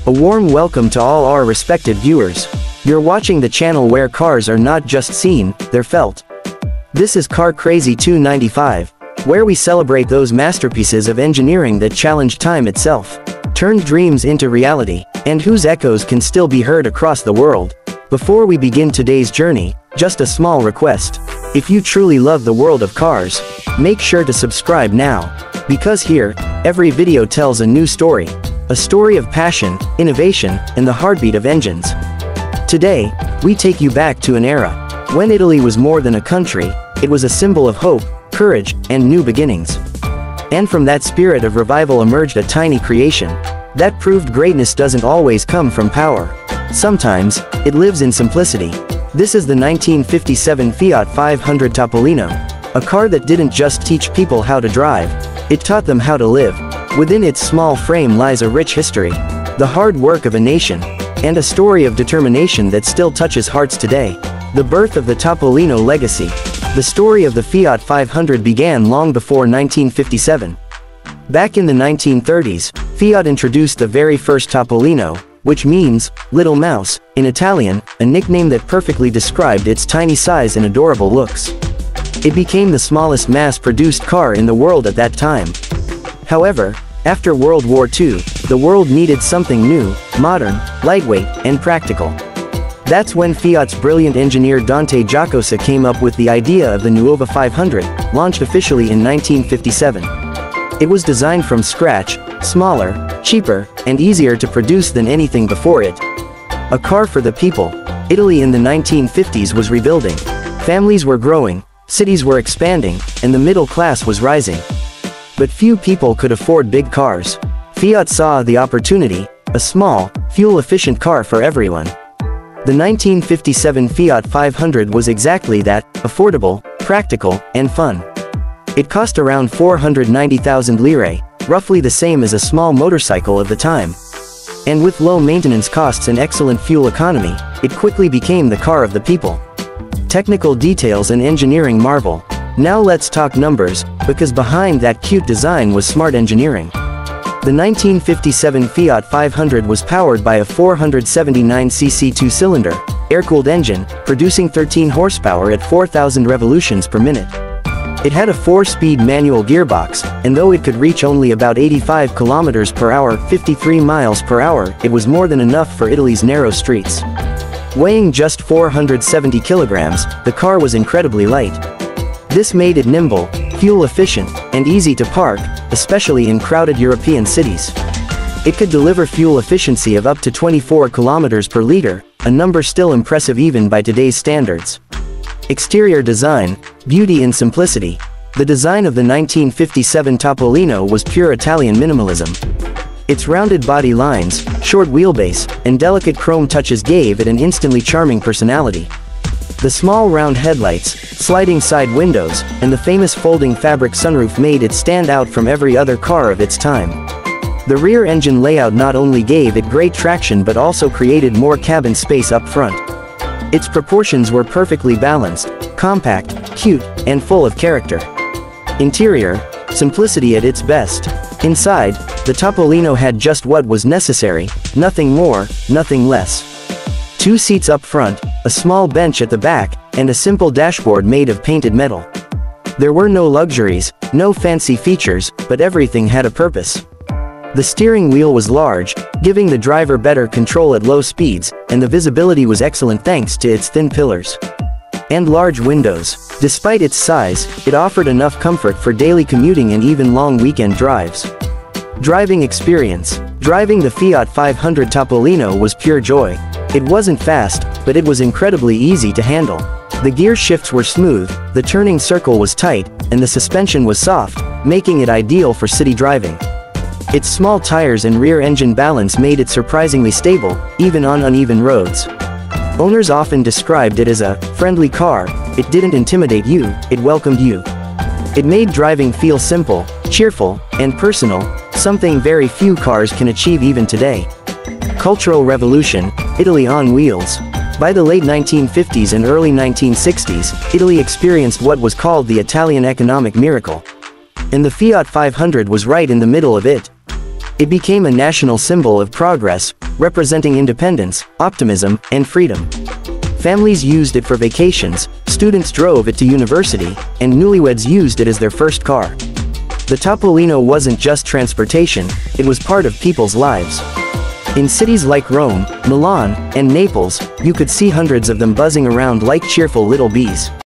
A warm welcome to all our respected viewers. You're watching the channel where cars are not just seen, they're felt. This is Car Crazy 295, where we celebrate those masterpieces of engineering that challenged time itself, turned dreams into reality, and whose echoes can still be heard across the world. Before we begin today's journey, just a small request. If you truly love the world of cars, make sure to subscribe now. Because here, every video tells a new story. A story of passion, innovation, and the heartbeat of engines. Today, we take you back to an era when Italy was more than a country, it was a symbol of hope, courage, and new beginnings. And from that spirit of revival emerged a tiny creation that proved greatness doesn't always come from power. Sometimes, it lives in simplicity. This is the 1957 Fiat 500 Topolino, a car that didn't just teach people how to drive, it taught them how to live. Within its small frame lies a rich history, the hard work of a nation, and a story of determination that still touches hearts today. The birth of the Topolino legacy. The story of the Fiat 500 began long before 1957. Back in the 1930s, Fiat introduced the very first Topolino, which means little mouse in Italian, a nickname that perfectly described its tiny size and adorable looks. It became the smallest mass-produced car in the world at that time. However, after World War II, the world needed something new, modern, lightweight, and practical. That's when Fiat's brilliant engineer Dante Giacosa came up with the idea of the Nuova 500, launched officially in 1957. It was designed from scratch, smaller, cheaper, and easier to produce than anything before it. A car for the people. Italy in the 1950s was rebuilding. Families were growing, cities were expanding, and the middle class was rising. But few people could afford big cars. Fiat saw the opportunity, a small, fuel-efficient car for everyone. The 1957 Fiat 500 was exactly that, affordable, practical, and fun. It cost around 490,000 lire, roughly the same as a small motorcycle of the time. And with low maintenance costs and excellent fuel economy, it quickly became the car of the people. Technical details and engineering marvel. Now let's talk numbers, because behind that cute design was smart engineering. The 1957 Fiat 500 was powered by a 479cc two-cylinder, air-cooled engine, producing 13 horsepower at 4,000 revolutions per minute. It had a 4-speed manual gearbox, and though it could reach only about 85 km per hour, 53 miles per hour, it was more than enough for Italy's narrow streets. Weighing just 470 kilograms, the car was incredibly light. This made it nimble, fuel-efficient, and easy to park, especially in crowded European cities. It could deliver fuel efficiency of up to 24 km per liter, a number still impressive even by today's standards. Exterior design, beauty in simplicity. The design of the 1957 Topolino was pure Italian minimalism. Its rounded body lines, short wheelbase, and delicate chrome touches gave it an instantly charming personality. The small round headlights, sliding side windows, and the famous folding fabric sunroof made it stand out from every other car of its time. The rear engine layout not only gave it great traction but also created more cabin space up front. Its proportions were perfectly balanced, compact, cute, and full of character. Interior, simplicity at its best. Inside, the Topolino had just what was necessary, nothing more, nothing less. 2 seats up front, a small bench at the back, and a simple dashboard made of painted metal. There were no luxuries, no fancy features, but everything had a purpose. The steering wheel was large, giving the driver better control at low speeds, and the visibility was excellent thanks to its thin pillars and large windows. Despite its size, it offered enough comfort for daily commuting and even long weekend drives. Driving experience. Driving the Fiat 500 Topolino was pure joy. It wasn't fast, but it was incredibly easy to handle. The gear shifts were smooth, the turning circle was tight, and the suspension was soft, making it ideal for city driving. Its small tires and rear engine balance made it surprisingly stable, even on uneven roads. Owners often described it as a friendly car. It didn't intimidate you, it welcomed you. It made driving feel simple, cheerful, and personal, something very few cars can achieve even today. Cultural revolution, Italy on wheels. By the late 1950s and early 1960s, Italy experienced what was called the Italian economic miracle. And the Fiat 500 was right in the middle of it. It became a national symbol of progress, representing independence, optimism, and freedom. Families used it for vacations, students drove it to university, and newlyweds used it as their first car. The Topolino wasn't just transportation, it was part of people's lives. In cities like Rome, Milan, and Naples, you could see hundreds of them buzzing around like cheerful little bees.